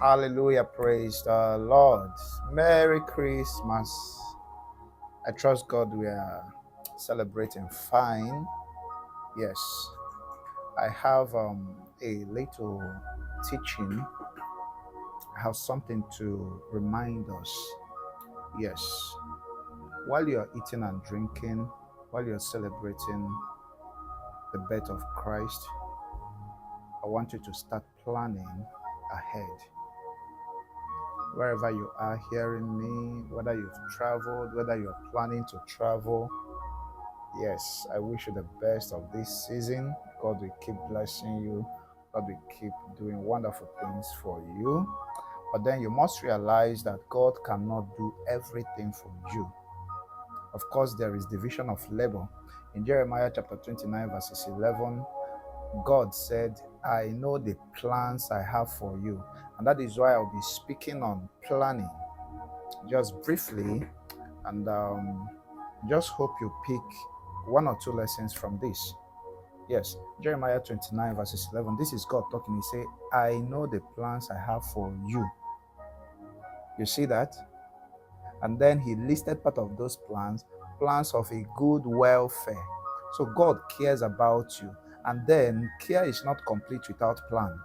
Hallelujah, praise the Lord. Merry Christmas. I trust God we are celebrating fine. Yes, I have a little teaching. I have something to remind us. Yes, while you're eating and drinking, while you're celebrating the birth of Christ, I want you to start planning ahead. Wherever you are hearing me, whether you've traveled, whether you're planning to travel, yes, I wish you the best of this season. God will keep blessing you. God will keep doing wonderful things for you. But then you must realize that God cannot do everything for you. Of course, there is division of labor. In Jeremiah chapter 29, verses 11, God said, I know the plans I have for you. And that is why I'll be speaking on planning just briefly. And just hope you pick one or two lessons from this. Yes, Jeremiah 29, verses 11. This is God talking. He said, I know the plans I have for you. You see that? And then he listed part of those plans, plans of a good welfare. So God cares about you. And then care is not complete without plan.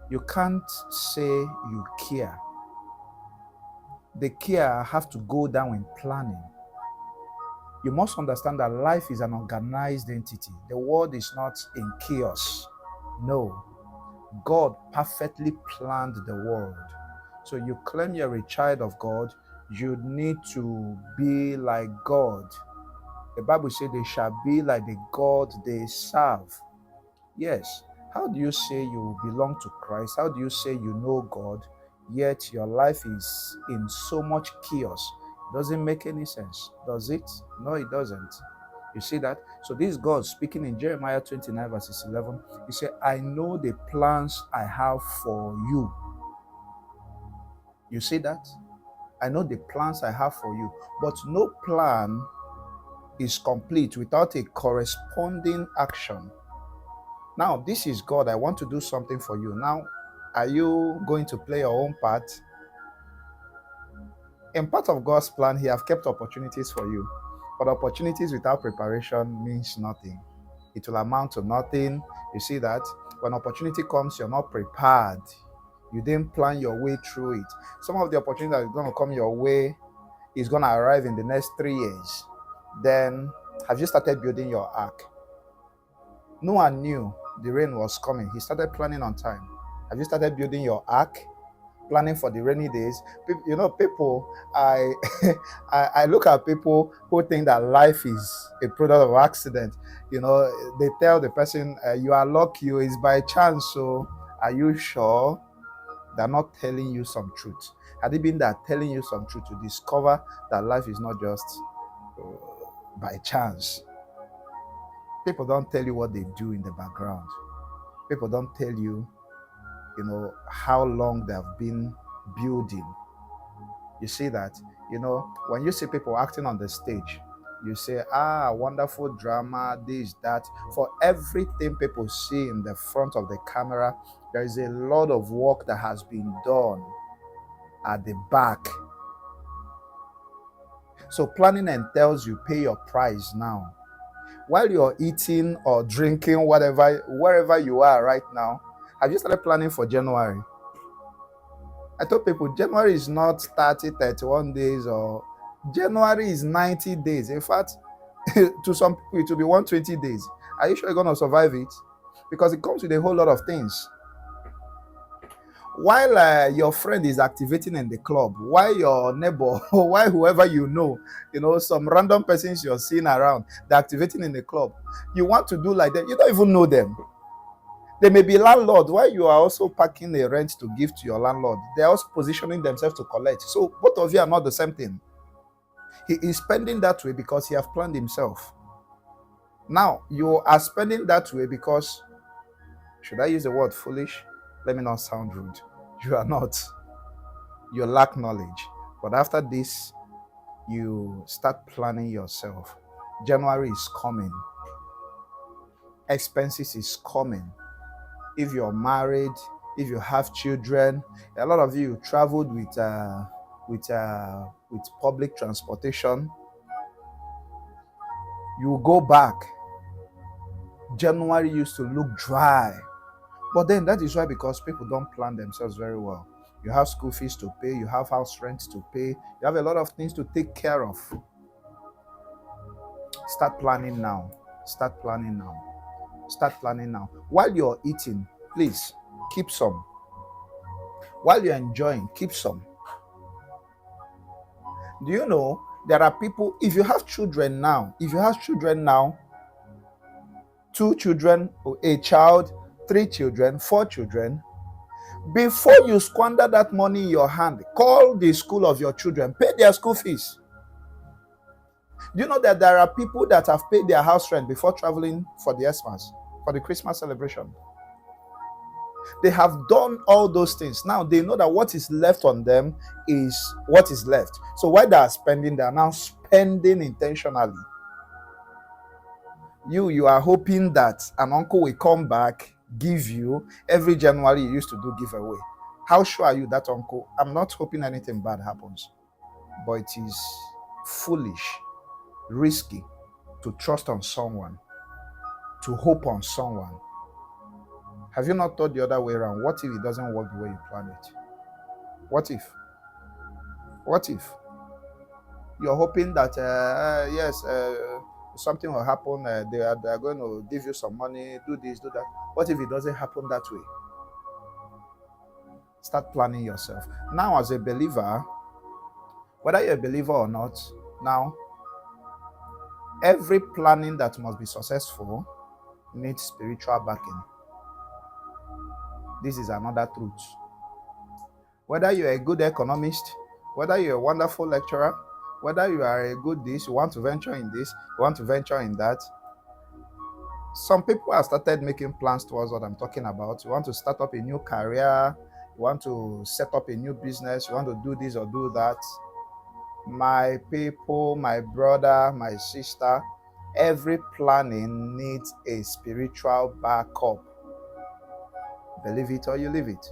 You can't say you care. The care have to go down in planning. You must understand that life is an organized entity. The world is not in chaos. No. God perfectly planned the world. So you claim you're a child of God, you need to be like God. The Bible says they shall be like the God they serve. Yes. How do you say you belong to Christ? How do you say you know God, yet your life is in so much chaos? It doesn't make any sense, does it? No, it doesn't. You see that? So this is God speaking in Jeremiah 29, verses 11. He said, I know the plans I have for you. You see that? I know the plans I have for you. But no plan is complete without a corresponding action. Now, this is God. I want to do something for you. Now, are you going to play your own part? In part of God's plan, He have kept opportunities for you. But opportunities without preparation means nothing. It will amount to nothing. You see that? When opportunity comes, you're not prepared. You didn't plan your way through it. Some of the opportunity that is going to come your way is going to arrive in the next 3 years. Then, have you started building your ark? Noah knew the rain was coming. He started planning on time. Have you started building your ark? Planning for the rainy days? People, I I look at people who think that life is a product of accident. They tell the person, you are lucky, it's by chance. So are you sure? They're not telling you some truth. Had it been that telling you some truth, to discover that life is not just by chance. People don't tell you what they do in the background. People don't tell you, how long they've been building. You see that? When you see people acting on the stage, you say, wonderful drama, this, that. For everything people see in the front of the camera, there is a lot of work that has been done at the back. So planning entails you pay your price now. While you're eating or drinking, wherever you are right now, have you started planning for January? I told people January is not 30, 31 days, or January is 90 days. In fact, to some people, it will be 120 days. Are you sure you're going to survive it? Because it comes with a whole lot of things. While your friend is activating in the club, while your neighbor, or while whoever some random persons you're seeing around, they're activating in the club, you want to do like them. You don't even know them. They may be landlord while you are also packing a rent to give to your landlord. They're also positioning themselves to collect. So both of you are not the same thing. He is spending that way because he has planned himself. Now, you are spending that way because, should I use the word foolish? Let me not sound rude. You are not. You lack knowledge. But after this, you start planning yourself. January is coming. Expenses is coming. If you're married, if you have children, a lot of you traveled with public transportation. You go back. January used to look dry, but then that is why, because people don't plan themselves very well. You have school fees to pay, you have house rent to pay, you have a lot of things to take care of. Start planning now. Start planning now. Start planning now. While you're eating, please keep some. While you're enjoying, keep some. Do you know there are people, if you have children now, 2 children, a child, 3 children, 4 children, before you squander that money in your hand, call the school of your children, pay their school fees. Do you know that there are people that have paid their house rent before traveling for the Xmas, for the Christmas celebration? They have done all those things. Now they know that what is left on them is what is left. So while they are spending, they are now spending intentionally. You are hoping that an uncle will come back, give you. Every January you used to do giveaway. How sure are you that uncle? I'm not hoping anything bad happens, but it is foolish, risky to trust on someone, to hope on someone. Have you not thought the other way around? What if it doesn't work the way you plan it? What if? What if? You're hoping that, yes, something will happen, they are going to give you some money, do this, do that. What if it doesn't happen that way? Start planning yourself. Now, as a believer, whether you're a believer or not, now, every planning that must be successful needs spiritual backing. This is another truth. Whether you're a good economist, whether you're a wonderful lecturer, whether you are a good this, you want to venture in this, you want to venture in that. Some people have started making plans towards what I'm talking about. You want to start up a new career, you want to set up a new business, you want to do this or do that. My people, my brother, my sister, every planning needs a spiritual backup. Believe it or you leave it.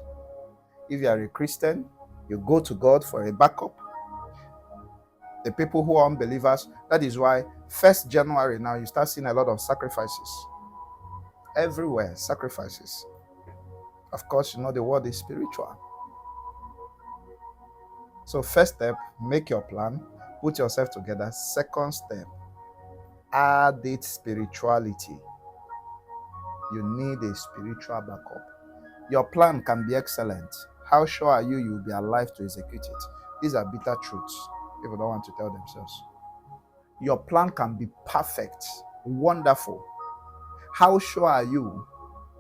If you are a Christian, you go to God for a backup. The people who are unbelievers, that is why 1st January now you start seeing a lot of sacrifices. Everywhere, sacrifices. Of course, you know the word is spiritual. So first step, make your plan, put yourself together. Second step, add it spirituality. You need a spiritual backup. Your plan can be excellent. How sure are you will be alive to execute it? These are bitter truths people don't want to tell themselves. Your plan can be perfect, wonderful. How sure are you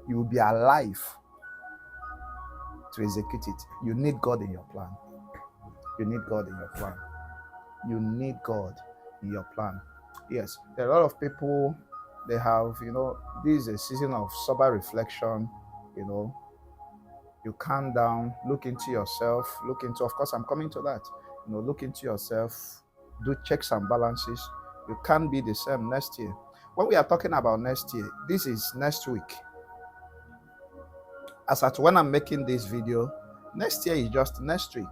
will be alive to execute it? You need God in your plan. You need God in your plan. You need God in your plan. Yes, there are a lot of people, they have, this is a season of sober reflection, you calm down, look into yourself, of course, I'm coming to that. Look into yourself, do checks and balances. You can't be the same next year. When we are talking about next year, this is next week. As at when I'm making this video, next year is just next week.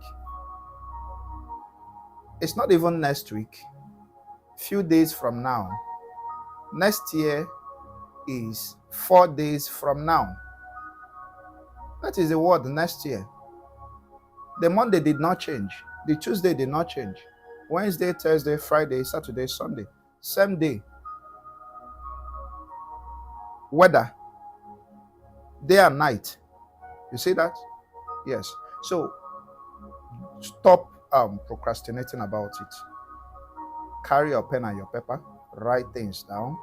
It's not even next week. Few days from now. Next year is 4 days from now. That is the word, next year. The Monday did not change. The Tuesday did not change. Wednesday, Thursday, Friday, Saturday, Sunday. Same day. Weather. Day and night. You see that? Yes. So, stop procrastinating about it. Carry your pen and your paper. Write things down.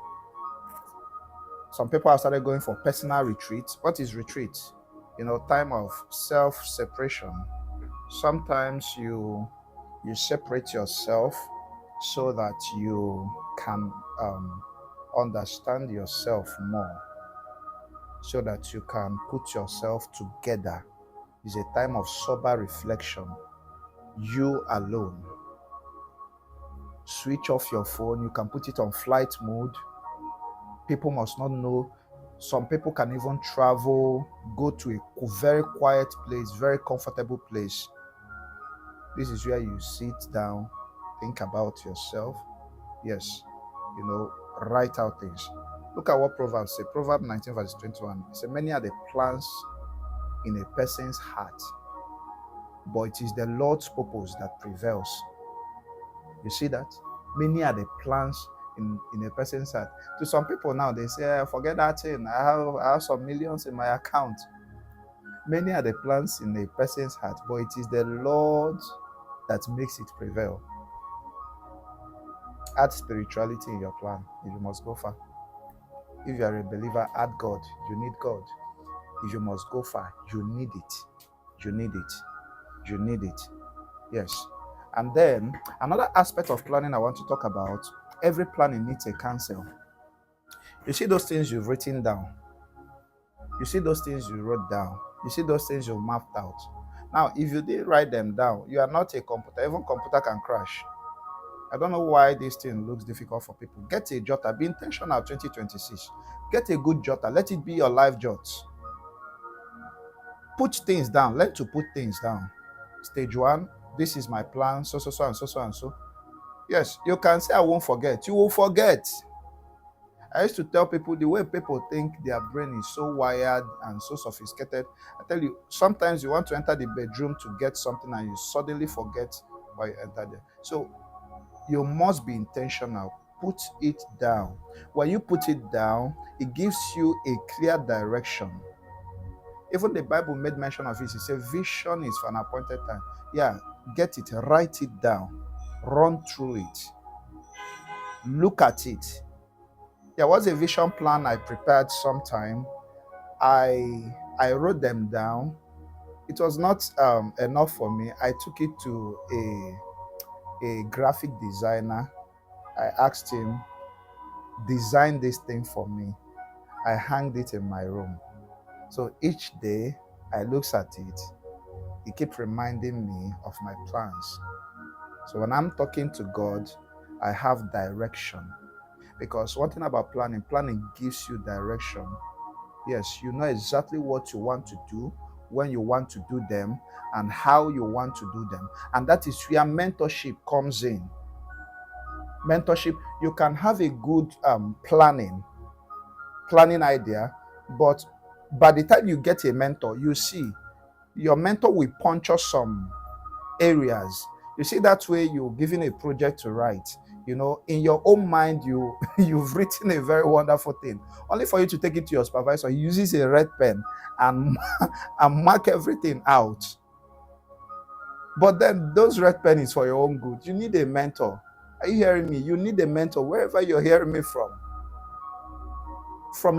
Some people have started going for personal retreats. What is retreat? Time of self-separation. Sometimes you separate yourself so that you can understand yourself more, so that you can put yourself together. It's a time of sober reflection. You alone. Switch off your phone. You can put it on flight mode. People must not know. Some people can even travel, go to a very quiet place, very comfortable place. This is where you sit down, think about yourself. Yes, write out things. Look at what Proverbs say. Proverbs 19 verse 21. It says, many are the plans in a person's heart, but it is the Lord's purpose that prevails. You see that? Many are the plans in a person's heart. To some people now, they say, forget that thing. I have some millions in my account. Many are the plans in a person's heart, but it is the Lord that makes it prevail. Add spirituality in your plan if you must go far. If you are a believer, add God. You need God. If you must go far, you need it. You need it. You need it. Yes. And then another aspect of planning I want to talk about, every planning needs a counsel. You see those things you've written down. You see those things you wrote down. You see those things you mapped out. Now, if you didn't write them down, you are not a computer. Even computer can crash. I don't know why this thing looks difficult for people. Get a jotter. Be intentional 2026. Get a good jotter. Let it be your life jots. Put things down. Learn to put things down. Stage 1, this is my plan, so and so. Yes, you can say I won't forget. You will forget. I used to tell people the way people think their brain is so wired and so sophisticated. I tell you, sometimes you want to enter the bedroom to get something and you suddenly forget why you entered there. So you must be intentional. Put it down. When you put it down, it gives you a clear direction. Even the Bible made mention of it. It said vision is for an appointed time. Yeah, get it, write it down, run through it, look at it. There was a vision plan I prepared sometime. I wrote them down. It was not enough for me. I took it to a graphic designer. I asked him, design this thing for me. I hanged it in my room. So each day I looked at it, it kept reminding me of my plans. So when I'm talking to God, I have direction. Because one thing about planning gives you direction. Yes, you know exactly what you want to do, when you want to do them, and how you want to do them. And that is where mentorship comes in. Mentorship, you can have a good planning idea, but by the time you get a mentor, you see your mentor will puncture some areas. You see, that way you're given a project to write. In your own mind, you've written a very wonderful thing, only for you to take it to your supervisor. He uses a red pen and mark everything out. But then those red pen is for your own good. You need a mentor. Are you hearing me? You need a mentor wherever you're hearing me from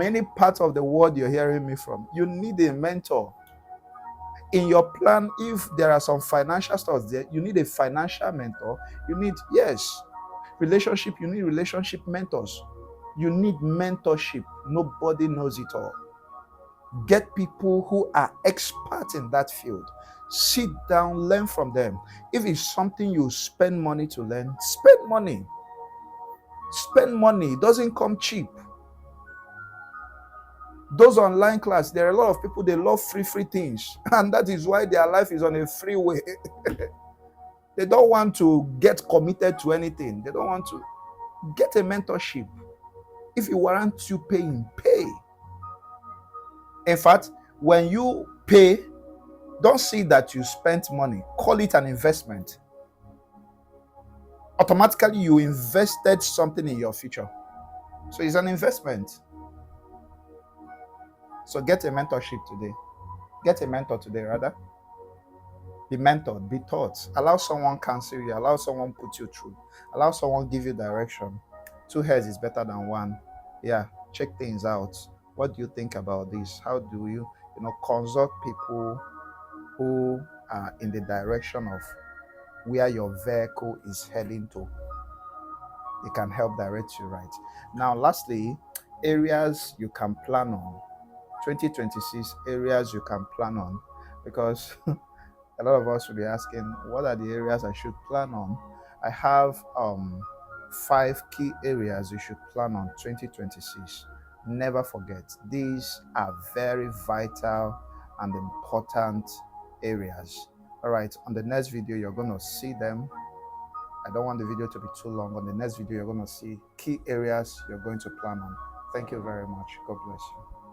any part of the world you're hearing me from. You need a mentor. In your plan, if there are some financial stuff there, you need a financial mentor. You need, yes, relationship, you need relationship mentors. You need mentorship. Nobody knows it all. Get people who are experts in that field. Sit down, learn from them. If it's something you spend money to learn, spend money. Spend money. It doesn't come cheap. Those online class, there are a lot of people, they love free things. And that is why their life is on a freeway. They don't want to get committed to anything. They don't want to get a mentorship. If it warrants you paying, pay. In fact, when you pay, don't see that you spent money. Call it an investment. Automatically, you invested something in your future. So it's an investment. So get a mentorship today. Get a mentor today, rather. Be mentored, be taught. Allow someone counsel you. Allow someone put you through. Allow someone give you direction. 2 heads is better than 1. Yeah, check things out. What do you think about this? How do you, consult people who are in the direction of where your vehicle is heading to. They can help direct you right. Now, lastly, areas you can plan on. 2026 areas you can plan on, because a lot of us will be asking, what are the areas I should plan on? I have 5 key areas you should plan on 2026. Never forget, these are very vital and important areas. All right, on the next video, you're going to see them. I don't want the video to be too long. On the next video, you're going to see key areas you're going to plan on. Thank you very much. God bless you.